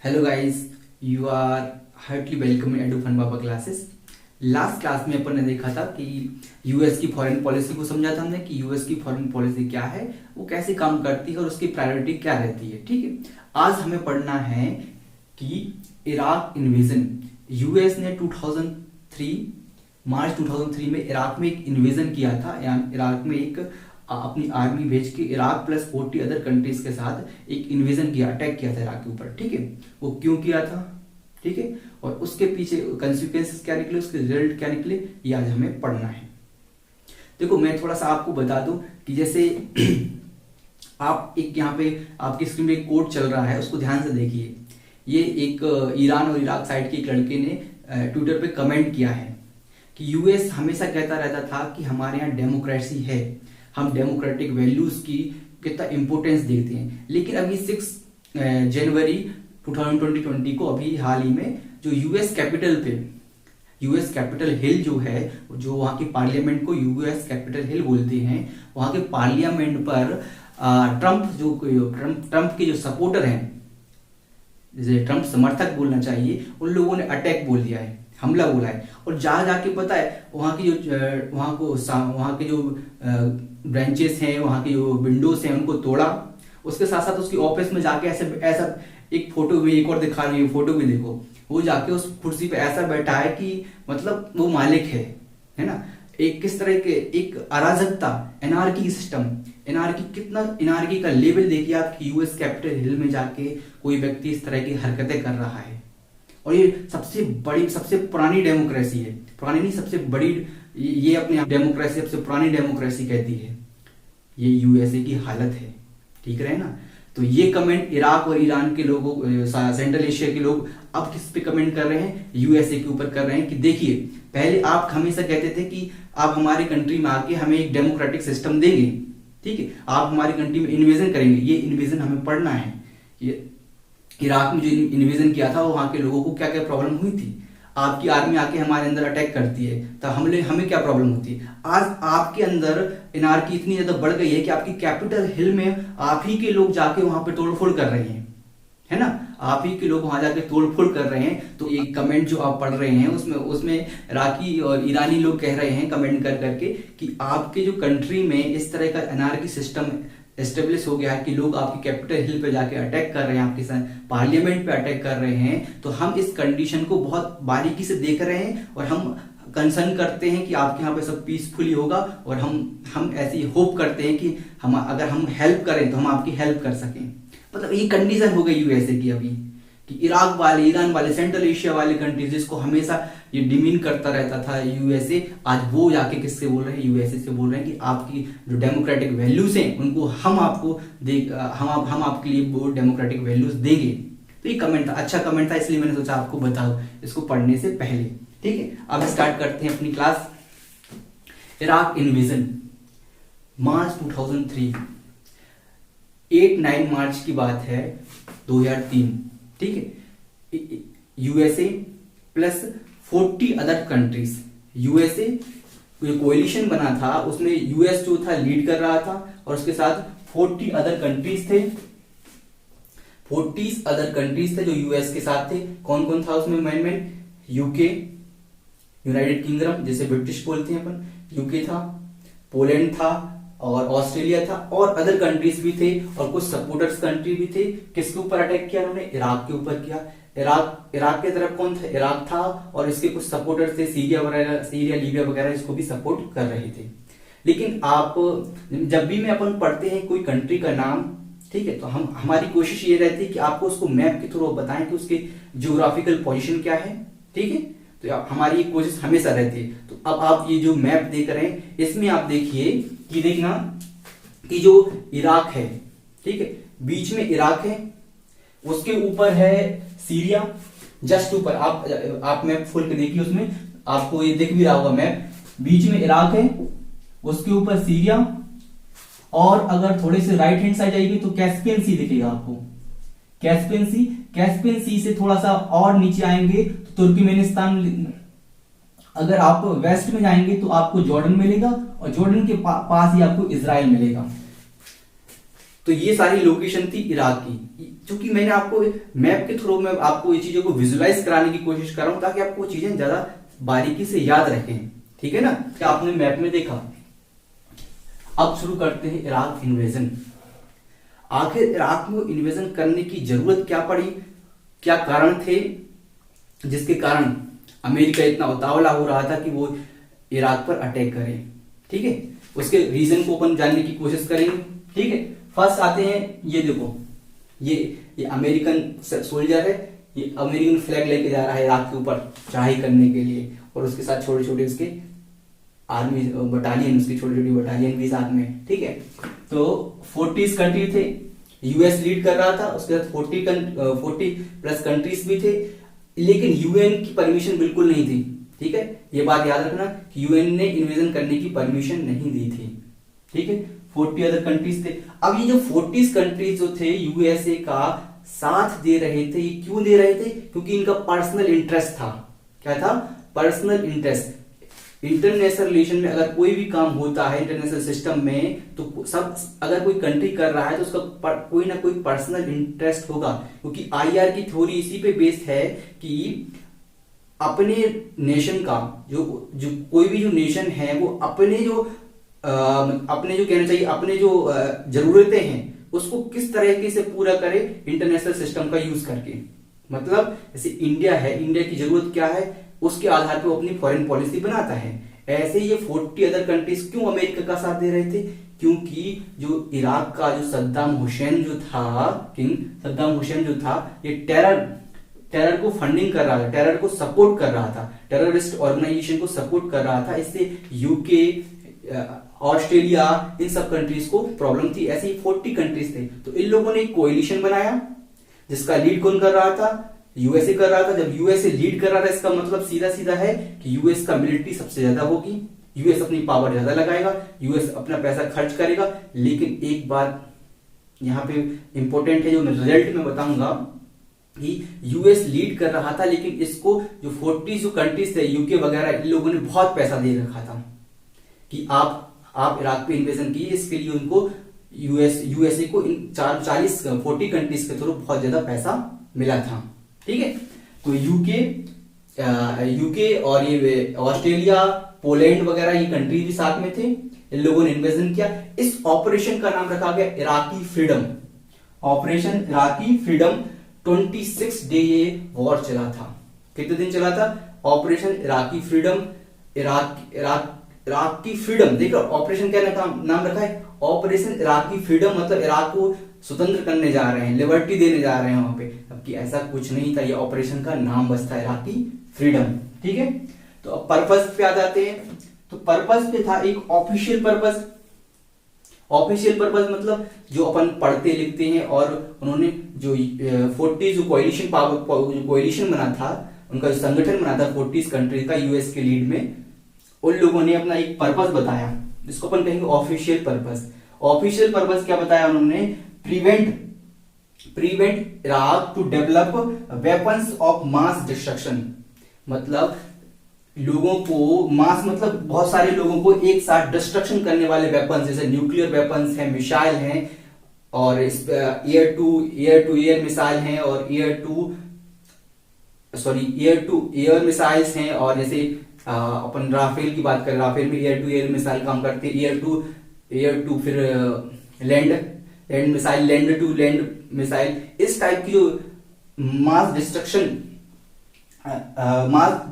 Hello guys, you are heartily welcome in Edu Fun Baba classes. Last class में अपन ने देखा था कि यूएस की फॉरेन पॉलिसी को समझा था हमने कि यूएस की फॉरेन पॉलिसी क्या है, वो कैसे काम करती है और उसकी प्रायोरिटी क्या रहती है। ठीक है, आज हमें पढ़ना है कि इराक इन्वेजन। यूएस ने 2003 मार्च 2003 में इराक में एक इन्वेजन किया था। इराक में एक अपनी आर्मी भेज के इराक प्लस 40 अदर कंट्रीज के साथ एक इन्वेजन किया, अटैक किया था इराक के ऊपर। ठीक है, वो क्यों किया था, ठीक है, और उसके पीछे कंसिक्वेंसेस क्या निकले, उसके रिजल्ट क्या निकले, ये आज हमें पढ़ना है। देखो, मैं थोड़ा सा आपको बता दूं कि जैसे आप एक यहाँ पे आपकी स्क्रीन में एक कोड चल रहा है, उसको ध्यान से देखिए। ये एक ईरान और इराक साइड के एक लड़के ने ट्विटर पे कमेंट किया है कि यूएस हमेशा कहता रहता था कि हमारे यहाँ डेमोक्रेसी है, हम डेमोक्रेटिक वैल्यूज की कितना इंपॉर्टेंस देते हैं, लेकिन अभी 6 जनवरी 2020 को अभी हाल ही में जो यूएस कैपिटल हिल जो है, जो वहां के पार्लियामेंट को यूएस कैपिटल हिल बोलते हैं, वहां के पार्लियामेंट पर ट्रंप के जो सपोर्टर हैं, जिसे ट्रंप समर्थक बोलना चाहिए, उन लोगों ने अटैक बोल दिया है, हमला बोला है। और जाके पता है वहां के जो ब्रांचेस हैं, वहां के जो विंडोज हैं, उनको तोड़ा। उसके साथ साथ उसकी ऑफिस में जाके ऐसा एक फोटो भी एक और दिखा रही है, फोटो भी देखो, वो जाके उस कुर्सी पे ऐसा बैठा है कि मतलब वो मालिक है ना। एक किस तरह के एक अराजकता, एनार्की सिस्टम, एनार्की का लेवल देखिए आप कि यूएस कैपिटल हिल में जाके कोई व्यक्ति इस तरह की हरकतें कर रहा है। और ये सबसे पुरानी डेमोक्रेसी है, पुरानी नहीं, सबसे बड़ी, ये अपनी डेमोक्रेसी सबसे पुरानी डेमोक्रेसी कहती है। ये यूएसए की हालत है, ठीक रहे ना। तो ये कमेंट इराक और ईरान के लोगों, सेंट्रल एशिया के लोग अब किस पे कमेंट कर रहे हैं, यूएसए के ऊपर कर रहे हैं कि देखिए, पहले आप हमेशा कहते थे कि आप हमारी कंट्री में आके हमें एक डेमोक्रेटिक सिस्टम देंगे, ठीक है, आप हमारी कंट्री में इन्वेजन करेंगे। ये इन्वेजन हमें पढ़ना है। ये इराक में जो इन्वेजन किया था, वहां के लोगों को क्या क्या प्रॉब्लम हुई थी। आपकी आर्मी आके हमारे अंदर अटैक करती है तो हमें क्या प्रॉब्लम होती है। आज आपके अंदर एनार्की इतनी ज्यादा बढ़ गई है कि आपकी कैपिटल हिल में आप ही के लोग जाके वहां पे तोड़फोड़ कर रहे हैं, है ना, आप ही के लोग वहां जाके तोड़फोड़ कर रहे हैं। तो एक कमेंट जो आप पढ़ रहे हैं उसमें इराकी और ईरानी लोग कह रहे हैं कमेंट कर करके कि आपके जो कंट्री में इस तरह का एनार्की सिस्टम एस्टेब्लिश हो गया है कि लोग आपकी कैपिटल हिल पे जाके अटैक कर रहे हैं, आपके साथ पार्लियामेंट पे अटैक कर रहे हैं। तो हम इस कंडीशन को बहुत बारीकी से देख रहे हैं और हम कंसर्न करते हैं कि आपके यहाँ पे सब पीसफुली होगा। और हम ऐसी होप करते हैं कि अगर हम हेल्प करें तो हम आपकी हेल्प कर सकें। मतलब ये कंडीशन हो गई यूएसए की अभी कि इराक वाले, ईरान वाले, सेंट्रल एशिया वाले कंट्रीज जिसको हमेशा ये डिमीन करता रहता था यूएसए, आज वो जाके किससे बोल रहे हैं, यूएसए से बोल रहे हैं कि आपकी जो डेमोक्रेटिक वैल्यूज हैं उनको हम आपके लिए वो डेमोक्रेटिक वैल्यूज देंगे। तो ये कमेंट था, अच्छा कमेंट था, इसलिए मैंने सोचा आपको बताओ इसको पढ़ने से पहले। ठीक है, अब स्टार्ट करते हैं अपनी क्लास। इराक इन्वेजन मार्च 2003, 8-9 मार्च की बात है 2003। ठीक है, USA plus 40 other countries, USA coalition बना था, उसमें यूएस जो था लीड कर रहा था और उसके साथ 40 अदर कंट्रीज थे। 40 अदर कंट्रीज थे जो यूएस के साथ थे। कौन कौन था उसमें मेन? यूके, यूनाइटेड किंगडम जिसे ब्रिटिश बोलते हैं अपन, यूके था, पोलैंड था और ऑस्ट्रेलिया था, और अदर कंट्रीज भी थे और कुछ सपोर्टर्स कंट्री भी थे। किसके ऊपर अटैक किया उन्होंने? इराक के ऊपर किया। इराक के तरफ कौन था? इराक था, और इसके कुछ सपोर्टर्स थे, सीरिया, लीबिया वगैरह, इसको भी सपोर्ट कर रहे थे। लेकिन आप जब भी में अपन पढ़ते हैं कोई कंट्री का नाम, ठीक है, तो हमारी कोशिश ये रहती है कि आपको उसको मैप के थ्रू बताएं कि उसकी जियोग्राफिकल पोजीशन क्या है। ठीक है, तो हमारी कोशिश हमेशा रहती है। तो अब आप ये जो मैप देख रहे हैं, इसमें आप देखिए कि देखना कि जो इराक है, ठीक है, बीच में इराक है, उसके ऊपर है सीरिया, जस्ट ऊपर आप मैप खोल के देखिए, उसमें आपको ये दिख भी रहा होगा मैप, बीच में इराक है, उसके ऊपर सीरिया, और अगर थोड़े से राइट हैंड साइड जाएगी तो कैस्पियन सी दिखेगा आपको। कैस्पियन सी से थोड़ा सा और नीचे आएंगे तो तुर्कमेनिस्तान, अगर आप वेस्ट में जाएंगे तो आपको जॉर्डन मिलेगा, और जॉर्डन के पास ही आपको इजराइल मिलेगा। तो ये सारी लोकेशन थी इराक की, क्योंकि मैंने आपको मैप के थ्रू में आपको ये चीजों को विजुलाइज कराने की कोशिश कर रहा हूं ताकि आपको चीजें ज्यादा बारीकी से याद रखें। ठीक है ना, क्या आपने मैप में देखा। अब शुरू करते हैं इराक इन्वेजन। आखिर इराक में इन्वेजन करने की जरूरत क्या पड़ी, क्या कारण थे जिसके कारण अमेरिका इतना उतावला हो रहा था कि वो इराक पर अटैक करे। ठीक है, उसके रीजन को अपन जानने की कोशिश करेंगे। ठीक है, फर्स्ट आते हैं, ये देखो, ये अमेरिकन सोल्जर है, ये अमेरिकन फ्लैग लेके जा रहा है इराक के ऊपर चढ़ाई करने के लिए, और उसके साथ छोटे छोटे उसके आर्मी बटालियन, उसकी छोटी छोटी बटालियन भी साथ में। ठीक है, तो 40 कंट्री थे, यूएस लीड कर रहा था, उसके साथ 40 प्लस कंट्रीज भी थे, लेकिन यूएन की परमिशन बिल्कुल नहीं थी। ठीक है, ये बात याद रखना कि यूएन ने इन्वेजन करने की परमिशन नहीं दी थी। ठीक है, 40 अदर कंट्रीज थे। अब ये जो 40 कंट्रीज जो थे यूएसए का साथ दे रहे थे, ये क्यों दे रहे थे, क्योंकि इनका पर्सनल इंटरेस्ट था। क्या था, पर्सनल इंटरेस्ट। इंटरनेशनल रिलेशन में अगर कोई भी काम होता है इंटरनेशनल सिस्टम में, तो सब अगर कोई कंट्री कर रहा है तो उसका कोई ना कोई पर्सनल इंटरेस्ट होगा, क्योंकि आईआर की थ्योरी इसी पे बेस्ड है कि अपने नेशन का जो कोई भी जो नेशन है वो अपने जो कहना चाहिए अपने जो जरूरतें हैं उसको किस तरीके से पूरा करे इंटरनेशनल सिस्टम का यूज करके। मतलब जैसे इंडिया है, इंडिया की जरूरत क्या है उसके आधार पर वो अपनी फॉरेन पॉलिसी बनाता है। ऐसे ये 40 अदर कंट्रीज क्यों अमेरिका का साथ दे रहे थे, क्योंकि जो इराक का जो सद्दाम हुसैन जो था, किंग सद्दाम हुसैन जो था, ये टेरर को फंडिंग कर रहा था, टेरर को सपोर्ट कर रहा था, टेररिस्ट ऑर्गेनाइजेशन को सपोर्ट कर रहा था। इससे यूके, ऑस्ट्रेलिया, इन सब कंट्रीज को प्रॉब्लम थी। ऐसे ही 40 कंट्रीज थे, तो इन लोगों ने एक कोएलिशन बनाया जिसका लीड कौन कर रहा था, यूएसए कर रहा था। जब यूएसए लीड कर रहा था इसका मतलब सीधा सीधा है कि यूएस का मिलिट्री सबसे ज्यादा होगी, यूएस अपनी पावर ज्यादा लगाएगा, यूएस अपना पैसा खर्च करेगा। लेकिन एक बात यहाँ पे इंपॉर्टेंट है जो मैं रिजल्ट में बताऊंगा कि यूएस लीड कर रहा था, लेकिन इसको जो 40 जो कंट्रीज थे, यूके वगैरह, इन लोगों ने बहुत पैसा दे रखा था कि आप इराक पे इन्वेजन कीजिए। इसके लिए उनको यूएसए को इन 40 कंट्रीज के थ्रू बहुत ज्यादा पैसा मिला था। ठीक है, तो यूके और ये ऑस्ट्रेलिया, पोलैंड वगैरह ये कंट्री भी साथ में थे। इन लोगों ने इन्वेजन किया। इस ऑपरेशन का नाम रखा गया Iraqi freedom, operation Iraqi freedom. 26 day ये वॉर चला था। कितने दिन चला था ऑपरेशन इराकी फ्रीडम। इराक की फ्रीडम, देखो ऑपरेशन क्या नाम रखा है, ऑपरेशन इराकी फ्रीडम, मतलब इराक को स्वतंत्र करने जा रहे हैं, लिबर्टी देने जा रहे हैं वहां पे। जबकि ऐसा कुछ नहीं था, ये ऑपरेशन का नाम बस था इराकी फ्रीडम। ठीक है, तो अब पर्पस पे आ जाते हैं। तो पर्पस पे था एक ऑफिशियल पर्पस। ऑफिशियल पर्पस मतलब जो अपन पढ़ते लिखते हैं, और उन्होंने जो 40 जो कोएलिशन बना था, उनका जो संगठन बना था 40 कंट्री का यूएस के लीड में, उन लोगों ने अपना एक पर्पस बताया जिसको अपन कहेंगे ऑफिशियल पर्पस। ऑफिशियल पर्पस क्या बताया उन्होंने, prevent Iraq to develop weapons of mass destruction. मतलब लोगों को मास मतलब बहुत सारे लोगों को एक साथ डिस्ट्रक्शन करने वाले वेपन्स, जैसे न्यूक्लियर वेपन्स हैं, मिसाइल हैं, और एयर टू एयर मिसाइल हैं, और एयर टू एयर मिसाइल्स हैं। और जैसे अपन राफेल की बात करें, राफेल में एयर टू एयर मिसाइल काम करते हैं, एयर टू फिर land missile, land to land missile. इस टाइप की जो मास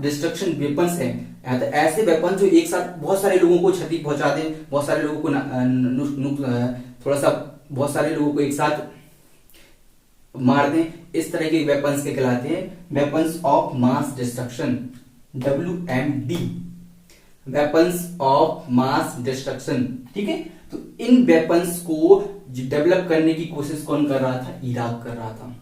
डिस्ट्रक्शन वेपन्स हैं, तो ऐसे वेपन जो एक साथ बहुत सारे लोगों को क्षति पहुंचा दे, बहुत सारे लोगों को बहुत सारे लोगों को एक साथ मार दें, इस तरह के वेपन्स के कहलाते हैं weapons of mass destruction, WMD, weapons of mass destruction. ठीक है, तो इन वेपन्स को डेवलप करने की कोशिश कौन कर रहा था, इराक कर रहा था।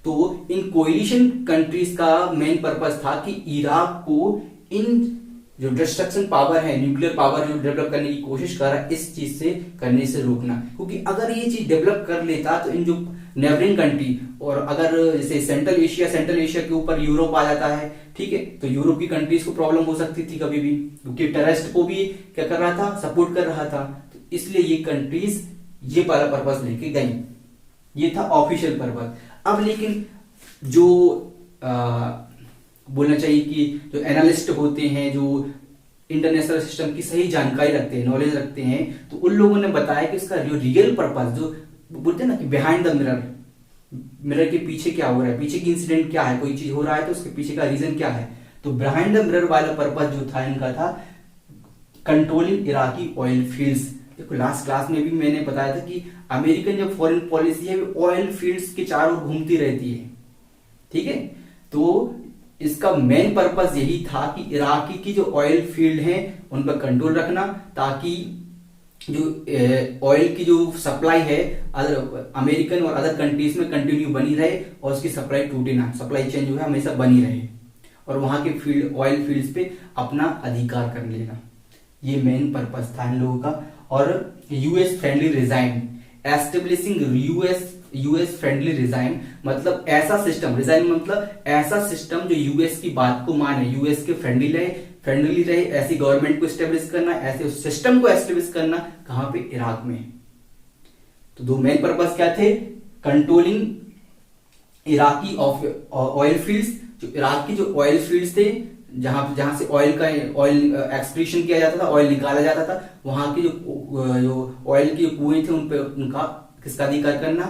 तो इन कोएलिशन कंट्रीज का मेन पर्पस था कि इराक को इन जो डिस्ट्रक्शन पावर है, न्यूक्लियर पावर जो डेवलप करने की कोशिश कर रहा है, इस चीज से करने से रोकना। क्योंकि अगर ये चीज डेवलप कर लेता तो इन जो नेबरिंग कंट्री, और अगर जैसे सेंट्रल एशिया के ऊपर यूरोप आ जाता है, ठीक है, तो यूरोप की कंट्रीज को प्रॉब्लम हो सकती थी कभी भी, क्योंकि टेररिस्ट को भी क्या कर रहा था, सपोर्ट कर रहा था। तो इसलिए ये कंट्रीज ये वाला पर्पस लेके गई। ये था ऑफिशियल पर्पस। अब लेकिन जो बोलना चाहिए कि जो एनालिस्ट होते हैं, जो इंटरनेशनल सिस्टम की सही जानकारी रखते हैं, नॉलेज रखते हैं, तो उन लोगों ने बताया कि इसका जो रियल पर्पस, जो बोलते हैं ना कि बिहाइंड द मिरर, मिरर के पीछे क्या हो रहा है, पीछे की इंसिडेंट क्या है, कोई चीज हो रहा है तो उसके पीछे का रीजन क्या है। तो बिहाइंड द मिरर वाला पर्पस जो था इनका था कंट्रोलिंग इराकी ऑयल फील्ड्स। देखो लास्ट क्लास में भी मैंने बताया था कि अमेरिकन जो फॉरेन पॉलिसी है वो ऑयल फील्ड्स के चारों ओर घूमती रहती है, ठीक है। तो इसका मेन पर्पस यही था कि इराकी की जो ऑयल फील्ड है उन पर कंट्रोल रखना, ताकि जो ऑयल की जो सप्लाई है अदर अमेरिकन और अदर कंट्रीज में कंटिन्यू बनी रहे और उसकी सप्लाई टूटे ना, सप्लाई चेंज जो है हमेशा बनी रहे और वहां के फील्ड ऑयल फील्ड्स पे अपना अधिकार कर लेना। ये मेन पर्पस था इन लोगों का। और US friendly resign, establishing US friendly resign, मतलब ऐसा सिस्टम, रिजाइन मतलब ऐसा सिस्टम जो यूएस की बात को माने, यूएस के फ्रेंडली रहे, ऐसी गवर्नमेंट को एस्टेब्लिश करना, ऐसे उस सिस्टम को एस्टेब्लिश करना। कहां पे? इराक में। तो दो मेन पर्पस क्या थे? Controlling Iraqi of oil fields, जो इराक की जो ऑयल फील्ड्स थे, जहां से ऑयल एक्सट्रैक्शन किया जाता था, ऑयल निकाला जाता था, वहां की जो ऑयल के कुएं थे उन पे उनका किसका अधिकार करना?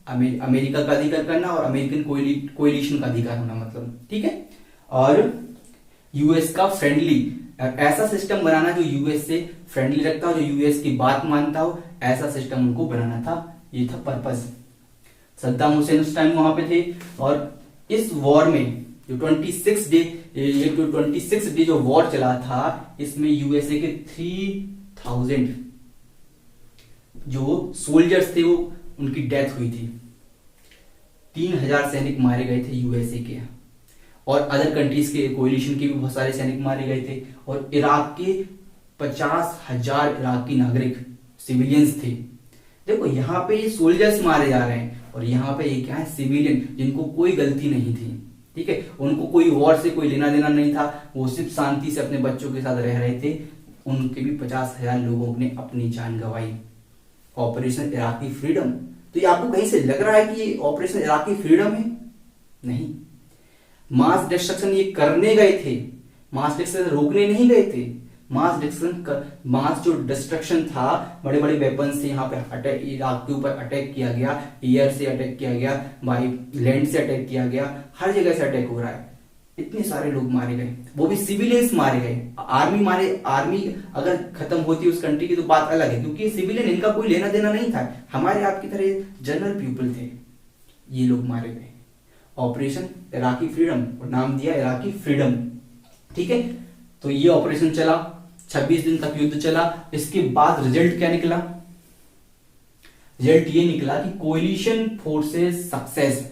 अमेरिका का अधिकार करना और अमेरिकन कोलिशन का अधिकार होना, मतलब, ठीक है। और यूएस का फ्रेंडली, ऐसा सिस्टम बनाना जो यूएस से फ्रेंडली रखता हो, जो यूएस की बात मानता हो, ऐसा सिस्टम उनको बनाना था। ये था पर्पस। सद्दाम हुसैन उस टाइम वहां पे थे और इस वॉर में जो 26 डे जो वॉर चला था, इसमें यूएसए के 3000 जो सोल्जर्स थे वो उनकी डेथ हुई थी। 3000 सैनिक मारे गए थे यूएसए के, और अदर कंट्रीज के कोलिशन के भी बहुत सारे सैनिक मारे गए थे। और इराक के 50,000 इराकी नागरिक सिविलियंस थे। देखो यहाँ पे ये सोल्जर्स मारे जा रहे हैं और यहाँ पे ये क्या है? सिविलियन, जिनको कोई गलती नहीं थी, ठीक है। उनको कोई वॉर से कोई लेना देना नहीं था, वो सिर्फ शांति से अपने बच्चों के साथ रह रहे थे। उनके भी 50,000 लोगों ने अपनी जान गंवाई। ऑपरेशन इराकी फ्रीडम, तो ये आपको कहीं से लग रहा है कि ये ऑपरेशन इराकी फ्रीडम है? नहीं। मास डिस्ट्रक्शन ये करने गए थे, मास डिस्ट्रक्शन रोकने नहीं गए थे। मास जो डिस्ट्रक्शन था, बड़े बड़े वेपन से यहाँ पे अटैक, इराक के ऊपर अटैक किया गया, एयर से अटैक किया गया, बाई लैंड से अटैक किया गया, हर जगह से अटैक हो रहा है। इतने सारे लोग मारे गए, वो भी सिविलियंस मारे गए। आर्मी अगर खत्म होती उस कंट्री की तो बात अलग है, क्योंकि सिविलियन, इनका कोई लेना देना नहीं था, हमारे आपकी तरह जनरल पीपल थे। ये लोग मारे गए। ऑपरेशन इराकी फ्रीडम, और नाम दिया इराकी फ्रीडम, ठीक है। तो ये ऑपरेशन चला, 26 दिन तक युद्ध चला। इसके बाद रिजल्ट क्या निकला? रिजल्ट ये निकला कि कोलिशन फोर्सेस सक्सेस।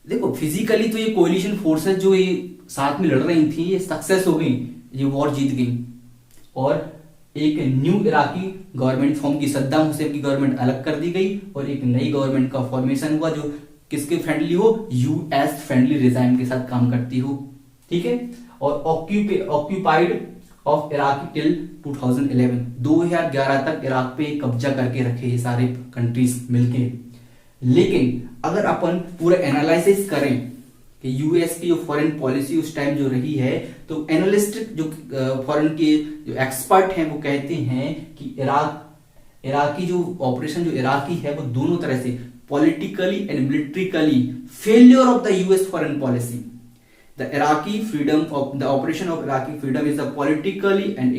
देखो फिजिकली तो ये कोलिशन फोर्सेस जो ये साथ में लड़ रही थी, ये सक्सेस हो गई, ये वॉर जीत गई और एक न्यू इराकी गवर्नमेंट फॉर्म की। सद्दाम हुसैन की गवर्नमेंट अलग कर दी गई और एक नई गवर्नमेंट का फॉर्मेशन हुआ जो किसके फ्रेंडली हो? यूएस फ्रेंडली रिजाइम के साथ काम करती हो, ठीक है। और ऑक्यूपाइड ऑफ इराक टिल 2011 तक इराक पे कब्जा करके रखे ये सारे कंट्रीज मिलके। लेकिन अगर अपन पूरा एनालिसिस करें कि यूएस की जो फॉरेन पॉलिसी उस टाइम जो रही है, तो एनालिस्ट जो फॉरेन के जो एक्सपर्ट हैं वो कहते हैं कि इराकी जो ऑपरेशन जो इराकी है वो दोनों तरह से, politically and militarily, failure of the US foreign policy. The Iraqi freedom of the operation of Iraqi freedom is a politically and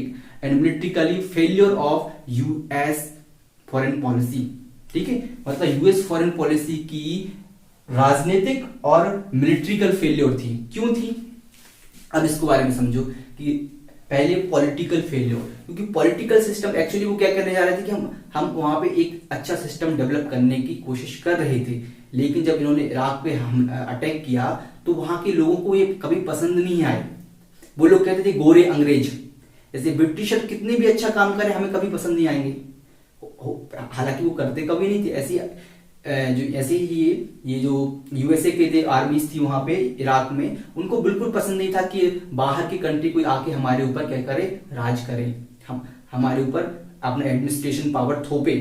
militarily failure of US foreign policy, ठीक है। मतलब यूएस फॉरेन पॉलिसी की राजनीतिक और military failure थी। क्यों थी? अब इसको बारे में समझो कि पहले पॉलिटिकल फेलियर, क्योंकि पॉलिटिकल सिस्टम एक्चुअली वो क्या करने जा रहे थे कि हम वहां पे एक अच्छा सिस्टम डेवलप करने की कोशिश कर रहे थे, लेकिन जब इन्होंने इराक पे हम अटैक किया तो वहां के लोगों को ये कभी पसंद नहीं आए। वो लोग कहते थे गोरे अंग्रेज, जैसे ब्रिटिशर कितने भी अच्छा काम करे हमें कभी पसंद नहीं आएंगे। हालांकि वो करते कभी नहीं थे। ऐसे ही ये जो यूएसए के थे आर्मीज थी वहां पे इराक में, उनको बिल्कुल पसंद नहीं था कि बाहर की कंट्री कोई आके हमारे ऊपर क्या करे, राज करे, हम हमारे ऊपर अपना एडमिनिस्ट्रेशन पावर थोपे।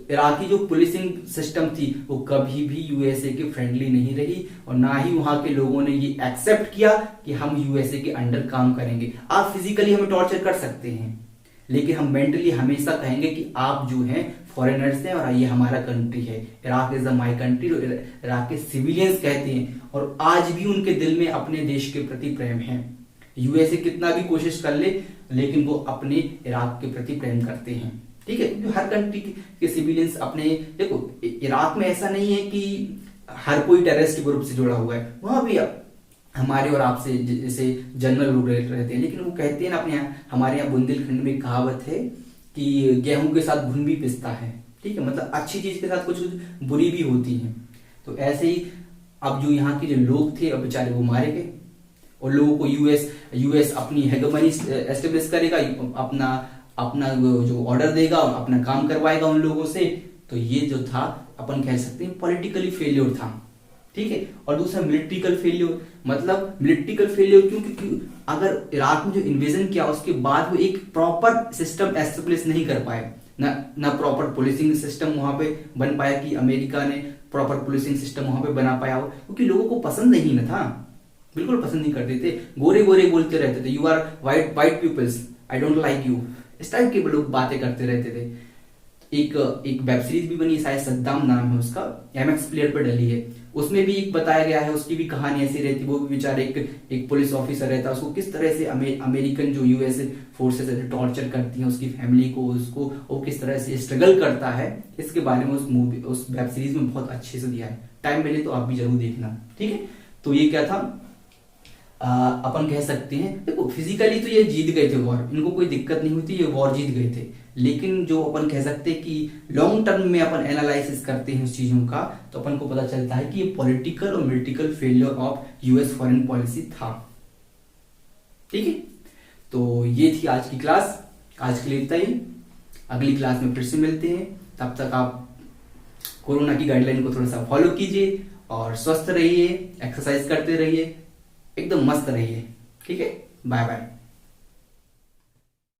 इराकी जो पुलिसिंग सिस्टम थी वो कभी भी यूएसए के फ्रेंडली नहीं रही, और ना ही वहां के लोगों ने ये एक्सेप्ट किया कि हम यूएसए के अंडर काम करेंगे। आप फिजिकली हमें टॉर्चर कर सकते हैं, लेकिन हम मेंटली हमेशा कहेंगे कि आप जो हैं फॉरेनर्स हैं और ये हमारा कंट्री है, Iraq is my country. Iraq के सिविलियंस कहते हैं, और आज भी उनके दिल में अपने देश के प्रति प्रेम है। यूएसए कितना भी कोशिश कर ले, लेकिन वो अपने इराक के प्रति प्रेम करते हैं, ठीक है। क्योंकि हर कंट्री के सिविलियंस अपने, देखो इराक में ऐसा नहीं है कि हर कोई टेररिस्ट ग्रुप से जुड़ा हुआ है, वहां भी हमारे और आपसे जैसे जनरल लोग रहते हैं, लेकिन वो कहते हैं ना अपने यहाँ, हमारे यहाँ बुंदेलखंड में कहावत है कि गेहूं के साथ घुन भी पिसता है, ठीक है। मतलब अच्छी चीज के साथ कुछ बुरी भी होती है। तो ऐसे ही अब जो यहाँ के जो लोग थे अब बेचारे वो मारे गए, और लोगों को यूएस अपनी हेगेमनी एस्टेब्लिश करेगा, अपना अपना जो ऑर्डर देगा, अपना काम करवाएगा उन लोगों से। तो ये जो था अपन कह सकते हैं पॉलिटिकली फेलियर था, ठीक है। और दूसरा मिलिट्रिकल फेलियर, मतलब मिलिट्रिकल फेलियर क्यों? क्योंकि अगर इराक में जो इन्वेजन किया उसके बाद वो एक प्रॉपर सिस्टम एस्टेब्लिश नहीं कर पाए, ना प्रॉपर पुलिसिंग सिस्टम वहां पे बन पाया कि अमेरिका ने प्रॉपर पुलिसिंग सिस्टम वहां पे बना पाया हो, क्योंकि लोगों को पसंद नहीं ना था, बिल्कुल पसंद नहीं करते थे। गोरे गोरे बोलते रहते थे, you are white peoples, I don't like you, इस टाइप के लोग बातें करते रहते थे। एक वेब सीरीज भी बनी, शायद सद्दाम नाम है उसका, एमएक्स प्लेयर पर डली है। उसमें भी एक बताया गया है, उसकी भी कहानी ऐसी रहती, वो भी बेचारे एक पुलिस ऑफिसर रहता है, उसको किस तरह से अमेरिकन जो यूएस फोर्सेस है टॉर्चर करती हैं उसकी फैमिली को, उसको वो किस तरह से स्ट्रगल करता है, इसके बारे में उस वेब सीरीज में बहुत अच्छे से दिया है। टाइम मिले तो आप भी जरूर देखना, ठीक है। तो ये क्या था, अपन कह सकते हैं, देखो फिजिकली तो ये जीत गए थे वॉर, इनको कोई दिक्कत नहीं हुई थी, ये वॉर जीत गए थे। लेकिन जो अपन कह सकते हैं कि लॉन्ग टर्म में अपन एनालिसिस करते हैं उस चीजों का, तो अपन को पता चलता है कि ये पॉलिटिकल और military failure of US foreign policy था, ठीक है। तो ये थी आज की क्लास, आज के लिए इतना ही। अगली क्लास में फिर से मिलते हैं, तब तक आप कोरोना की गाइडलाइन को थोड़ा सा फॉलो कीजिए और स्वस्थ रहिए, एक्सरसाइज करते रहिए, एकदम मस्त रहिए, ठीक है। Bye bye.